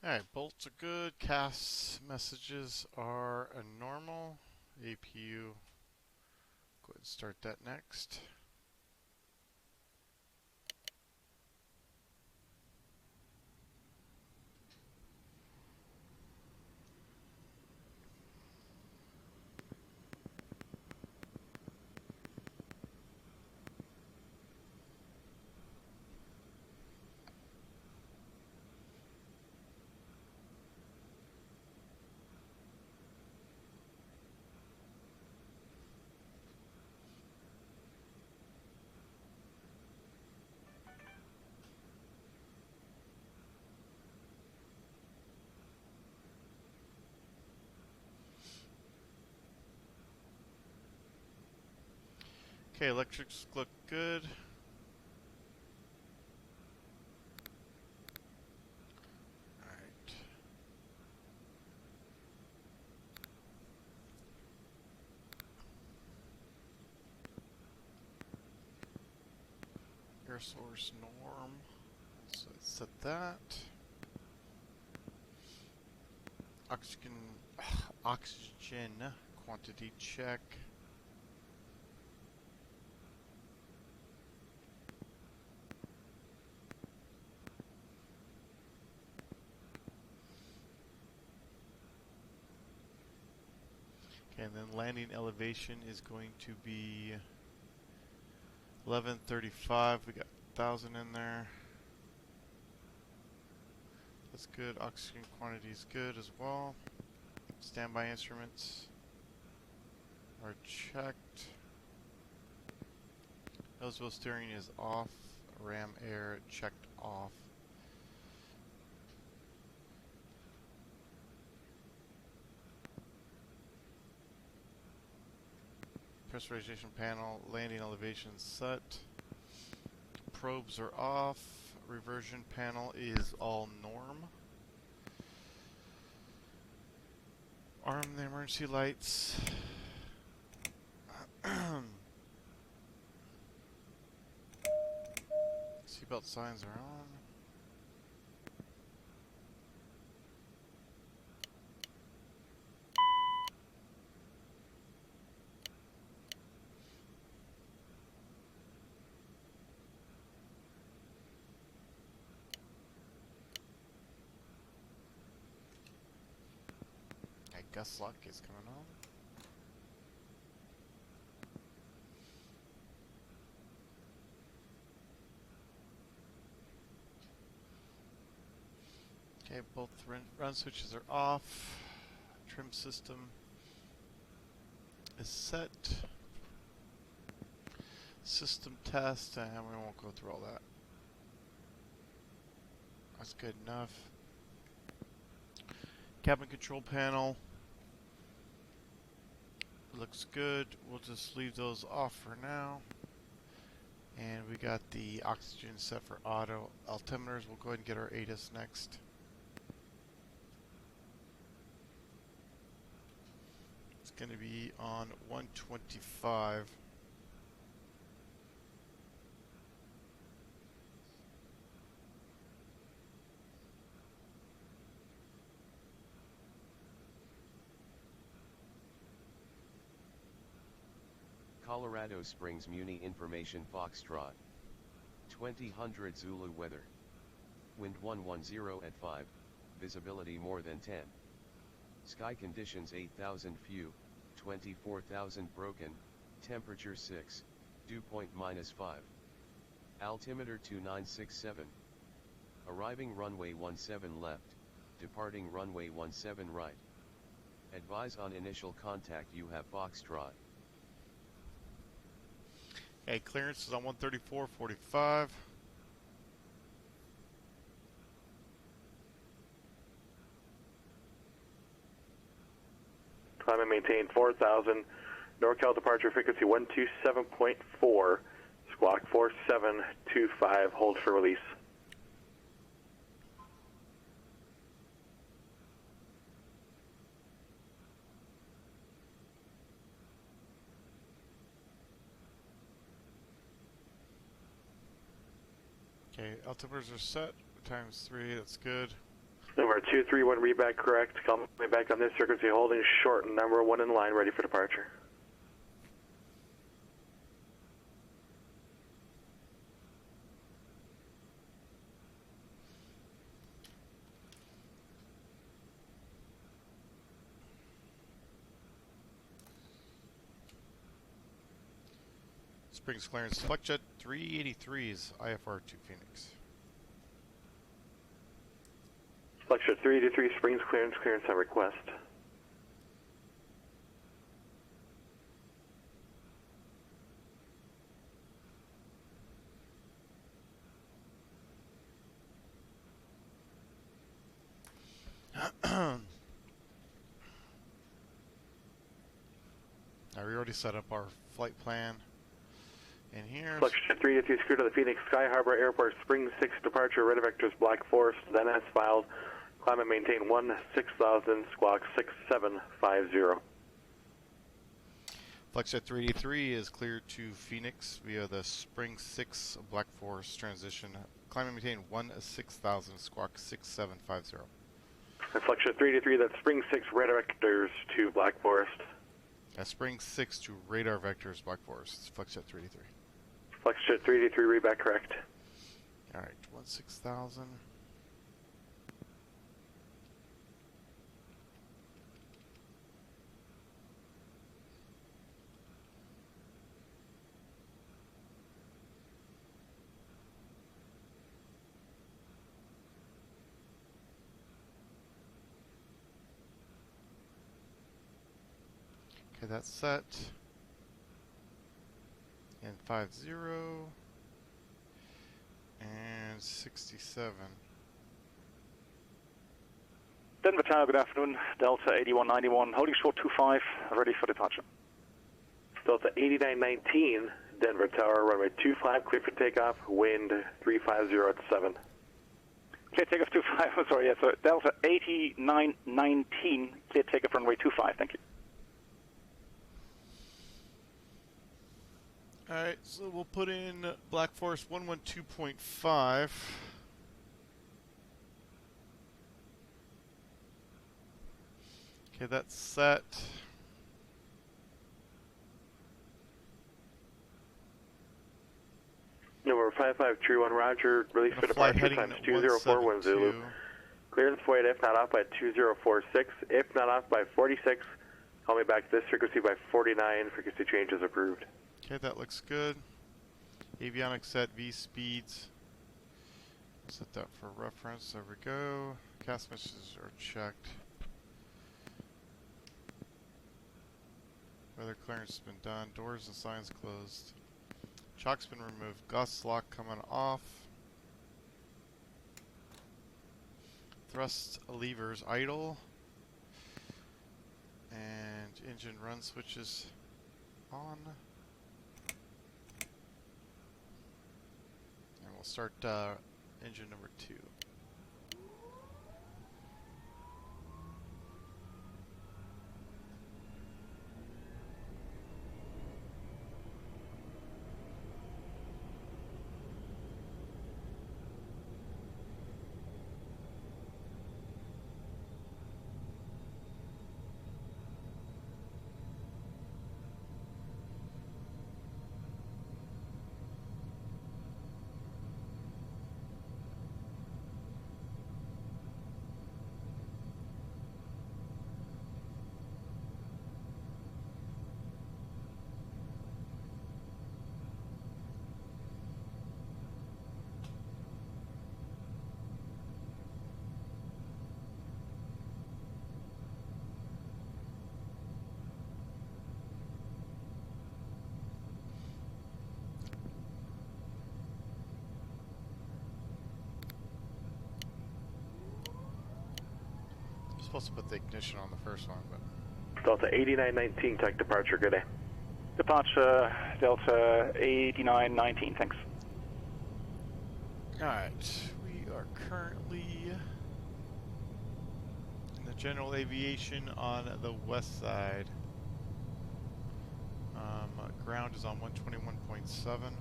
Alright, bolts are good. CAS messages are a normal. APU, go ahead and start that next. Okay, electrics look good. Alright. Air source norm. So let's set that. Oxygen quantity check. Okay, and then landing elevation is going to be 1135. We got 1,000 in there. That's good. Oxygen quantity is good as well. Standby instruments are checked. Noticeable steering is off. Ram air checked off. Pressurization panel, landing elevation set. Probes are off. Reversion panel is all norm. Arm the emergency lights. Seatbelt signs are on. Okay, gust lock is coming on. Okay, both run switches are off. Trim system is set. System test, and we won't go through all that. That's good enough. Cabin control panel looks good. We'll just leave those off for now. And we got the oxygen set for auto. Altimeters, we'll go ahead and get our ATIS next. It's going to be on 125. Colorado Springs Muni Information Foxtrot 2000 Zulu weather. Wind 110 at 5, visibility more than 10. Sky conditions 8,000 few, 24,000 broken, temperature 6, dew point -5. Altimeter 2967. Arriving runway 17 left, departing runway 17 right. Advise on initial contact you have Foxtrot. Okay, clearance is on 134.45. Climb and maintain 4,000. NorCal departure frequency 127.4. Squawk 4725. Hold for release. Okay, altimeters are set. Times 3, that's good. Number 231, read back correct. Call me back on this frequency, holding short, number 1 in line, ready for departure. Springs clearance, FlecJet 383's IFR to Phoenix. FlecJet 383, Springs clearance on request. Now we already set up our flight plan. And here, FlecJet 383, screw to the Phoenix Sky Harbor Airport, Spring 6 departure, red vectors, Black Forest, then as filed. Climb and maintain 16,000, squawk 6750. FlecJet 383 is cleared to Phoenix via the Spring 6 Black Forest transition. Climb and maintain 16,000, squawk 6750. And FlecJet 383, that's Spring 6 red vectors to Black Forest. Spring 6 to radar vectors, Black Forest. It's FlecJet 383. FlecJet 383, read back correct. Alright, 16,000. Okay, that's set. And 50 and 67. Denver Tower, good afternoon. Delta 8191, holding short 25, ready for departure. Delta 8919, Denver Tower, runway 25, clear for takeoff, wind 350 at 7. Clear takeoff 25, I'm sorry, yes, so Delta 8919, clear takeoff runway 25, thank you. Alright, so we'll put in Black Forest 112.5. Okay, that's set. Number 5531, Roger, release for departure, times 2041 Zulu. Clearance void if not off by 2046, if not off by 46. Call me back this frequency by 49, frequency change is approved. Okay, that looks good. Avionics set, V speeds. Set that for reference. There we go. CAS messages are checked. Weather clearance has been done. Doors and signs closed. Chock's been removed. Gust lock coming off. Thrust levers idle. And engine run switches on. And we'll start engine number 2. Supposed to put the ignition on the first one, but Delta 8919, tech departure, good day. Departure Delta 8919, thanks. alright, we are currently in the general aviation on the west side. Ground is on 121.7.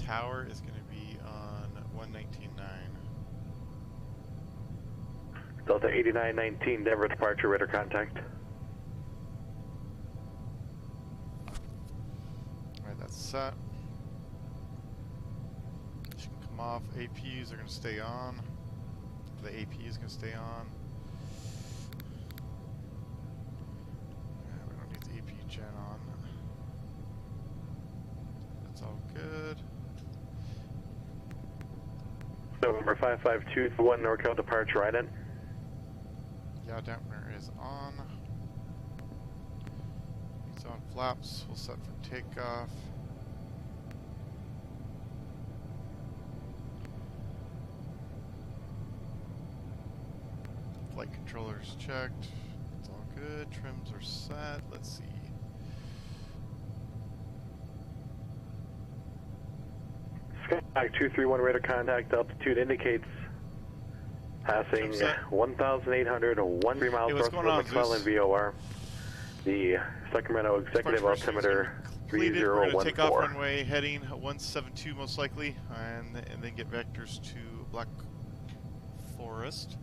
tower is going to be on 119.9. Delta 8919, Denver departure, radar contact. Alright, that's set. She can come off. APUs are going to stay on. The AP is going to stay on. We don't need the AP gen on. That's all good. November 552 NorCal departure, right in. Yeah, dampener is on. It's on flaps. We'll set for takeoff. Flight controllers checked. It's all good. Trims are set. Let's see. Skyhawk 231 radar contact. Altitude indicates passing 1,800 or 13 miles north of McClellan VOR. The Sacramento Executive Altimeter 3014. We're going to take off runway heading 172 most likely, and then get vectors to Black Forest,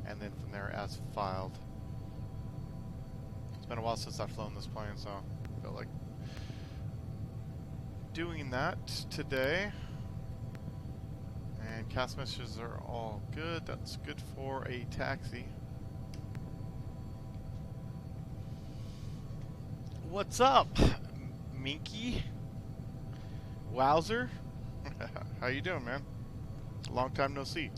and then from there as filed. It's been a while since I've flown this plane, so I felt like doing that today. And CAS messages are all good. That's good for a taxi. What's up, Minky? Wowzer? How you doing, man? Long time no see.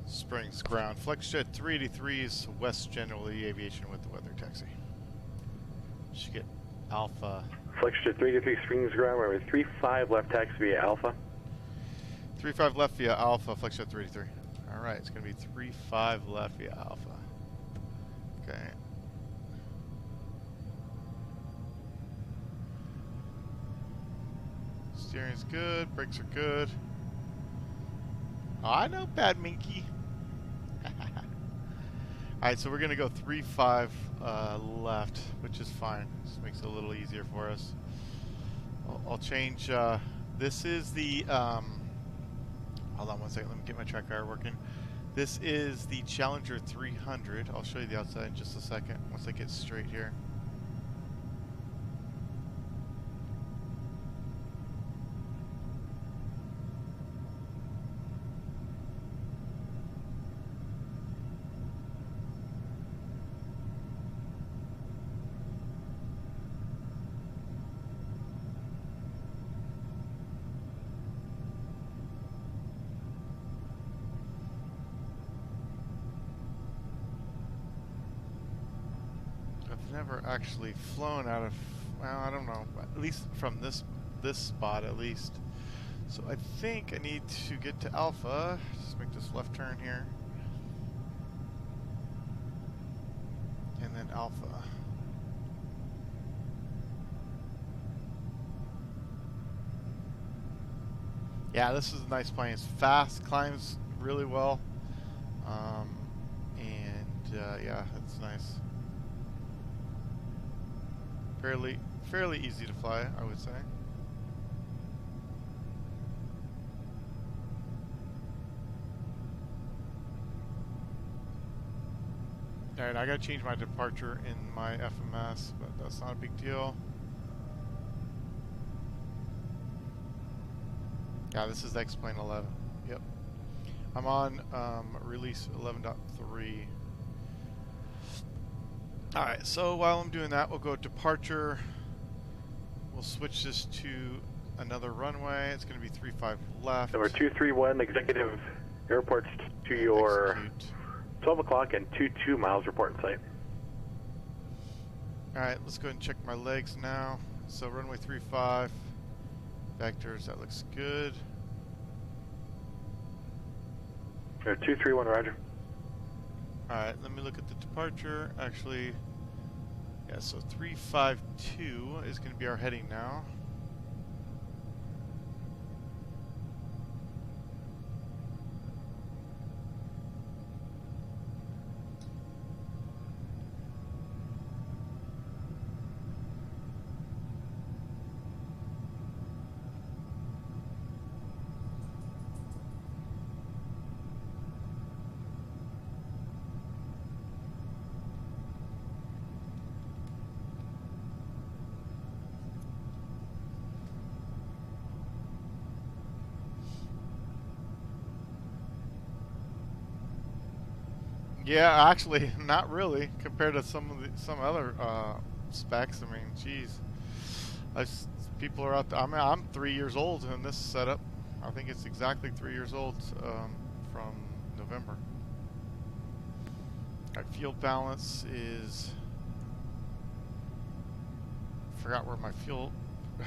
Springs ground. FlexJet 383's West Generally Aviation with the weather taxi. Should get Alpha. FlexJet 383 Springs ground. Runway 35 left taxi via Alpha. 35 left via Alpha. FlexJet 383. All right, it's going to be 35 left via Alpha. Okay. Steering's good. Brakes are good. Oh, I know, Bad Minky. Alright, so we're going to go 35 left, which is fine. Just makes it a little easier for us. I'll change. This is the... hold on one second. Let me get my track car working. This is the Challenger 300. I'll show you the outside in just a second once I get straight here. Never actually flown out of, well, I don't know, at least from this spot at least. So I think I need to get to Alpha. Just make this left turn here. And then Alpha. Yeah, this is a nice plane. It's fast, climbs really well. Yeah, it's nice. Fairly easy to fly, I would say. Alright, I gotta change my departure in my FMS, but that's not a big deal. Yeah, this is X-Plane 11. Yep. I'm on release 11.3. Alright, so while I'm doing that, we'll go departure. We'll switch this to another runway. It's going to be 35 left. Number 231, Executive Airports to your Execute. 12 o'clock and 22 miles report in sight. Alright, let's go ahead and check my legs now. So runway 35, vectors, that looks good. 231, roger. Alright, let me look at the departure. Actually, yeah, so 352 is going to be our heading now. Yeah, actually, not really compared to some other specs. I mean, geez, people are out there. I mean, I'm 3 years old in this setup. I think it's exactly 3 years old from November. Our fuel balance is. Forgot where my fuel.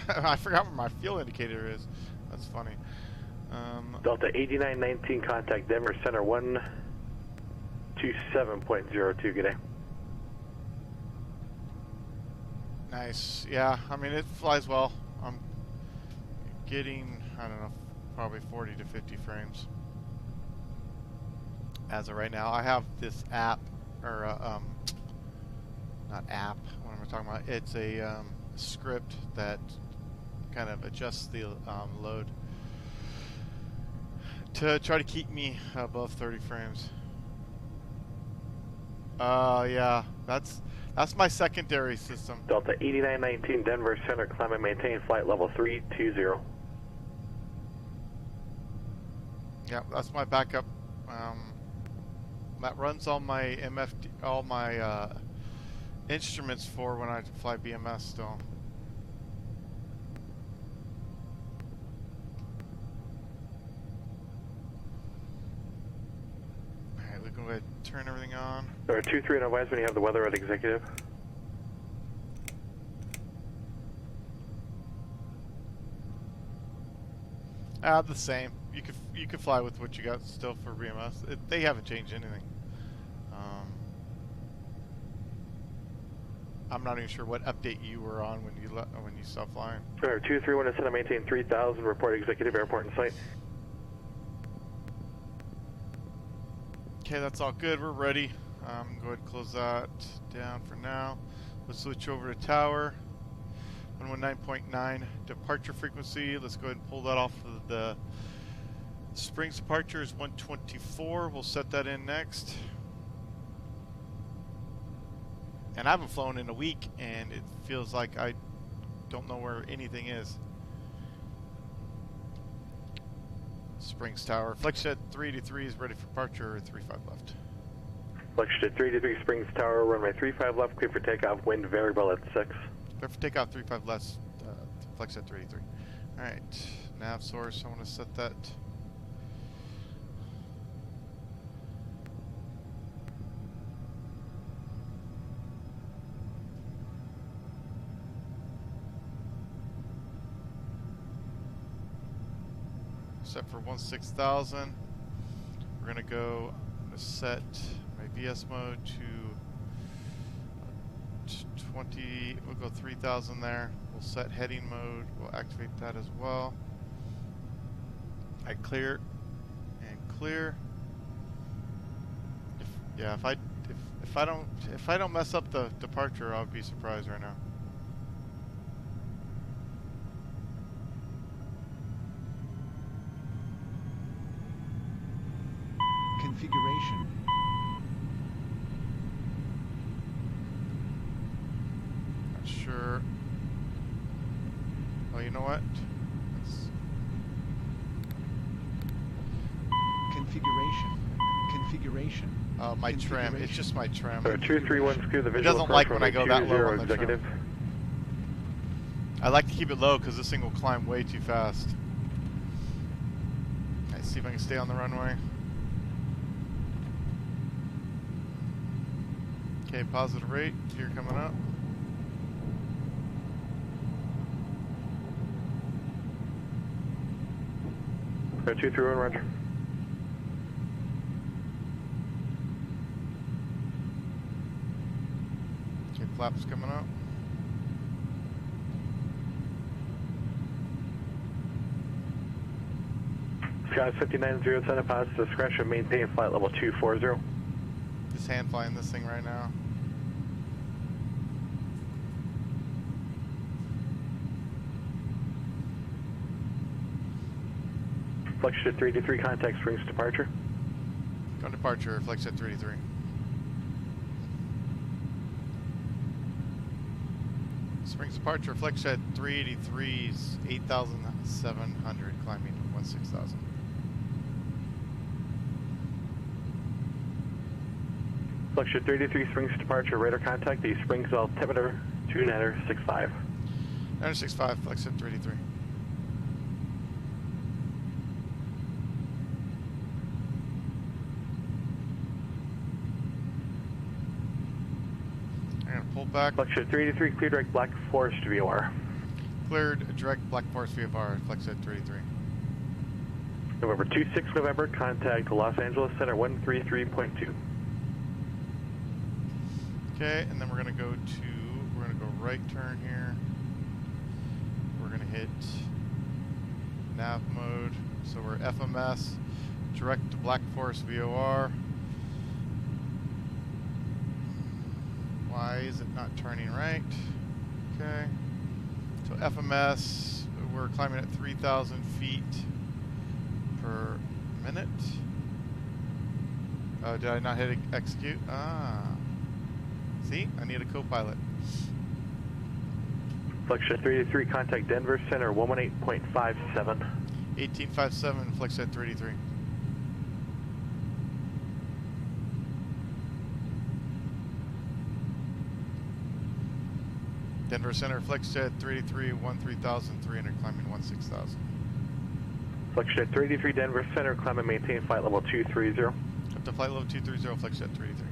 I forgot where my fuel indicator is. That's funny. Delta 8919, contact Denver Center 127.02. Good day. Nice. Yeah, I mean, it flies well. I'm getting, I don't know, probably 40 to 50 frames as of right now. I have this app, or not app, what am I talking about? It's a script that kind of adjusts the load to try to keep me above 30 frames. Yeah, that's my secondary system. Delta 8919, Denver Center, climb and maintain flight level 320. Yeah, that's my backup. That runs all my instruments for when I fly BMS still. Alright, we can go ahead and turn everything on. There are 2-3 and advise when you have the weather at executive. The same. You could fly with what you got still for BMS. They haven't changed anything. I'm not even sure what update you were on when you stopped flying. There are 231 to center, maintain 3000. Report executive airport in sight. Okay, that's all good. We're ready. Go ahead and close that down for now. Let's switch over to tower. 119.9 departure frequency. Let's go ahead and pull that off of the Springs departure is 124. We'll set that in next. And I haven't flown in a week, and it feels like I don't know where anything is. Springs Tower. Flexjet 383 is ready for departure. 35 left. Flexjet 323, Springs Tower, runway 35 left, clear for takeoff, wind variable at 6. Clear for takeoff, 35 left, Flexjet 383. Alright, nav source, I want to set that. Set for 16,000. We're going to go set my VS mode to 20. We'll go 3,000 there. We'll set heading mode. We'll activate that as well. I clear and clear. If I don't mess up the departure, I'll be surprised right now. Configuration. Not sure. Well, you know what? Configuration. My trim. It's just my trim. 231 skew the visual. It doesn't like when I go that low on the executive. trim. I like to keep it low because this thing will climb way too fast. Let's see if I can stay on the runway. Okay, positive rate. Gear coming up. Go 231, roger. Okay, flaps coming up. Sky 59-0, center positive discretion, maintain flight level 240. Just hand flying this thing right now. Flexjet 323, contact Springs departure. Go departure, Flexjet 383. Springs departure, Flexjet 383's 8,700, climbing 16,000. Fluxure 33, Springs departure, radar contact, the Springs altimeter 2965. 965, Flex at 33. I'm going to pull back. Fluxure 383, clear direct Black Forest VOR. Cleared direct Black Forest VFR, Flex at 33. November 26 November, contact Los Angeles Center 133.2. Okay, and then we're going to go right turn here. We're going to hit nav mode. So we're FMS, direct to Black Forest VOR. Why is it not turning right? Okay. So FMS, we're climbing at 3,000 feet per minute. Oh, did I not hit execute? Ah. See, I need a co-pilot. Fluxure 383, contact Denver Center 118.57. 1857, flex at 33. Denver Center, flex at 33, 13,300, climbing 16,000. Fluxure 383, Denver Center, climb and maintain flight level 230. Up to flight level 230, flex at 33.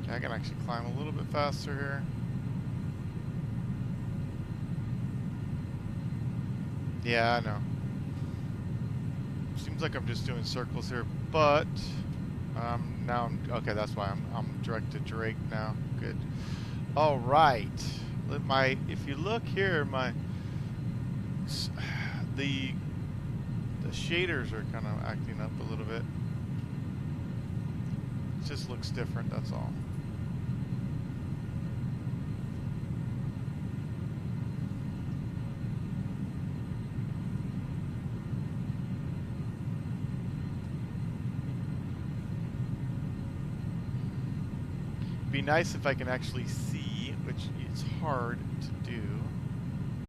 I can actually climb a little bit faster here. Yeah, I know. Seems like I'm just doing circles here, but now okay. That's why I'm direct to Drake now. Good. All right. If you look here, the shaders are kind of acting up a little bit. It just looks different. That's all. Be nice if I can actually see, which is hard to do.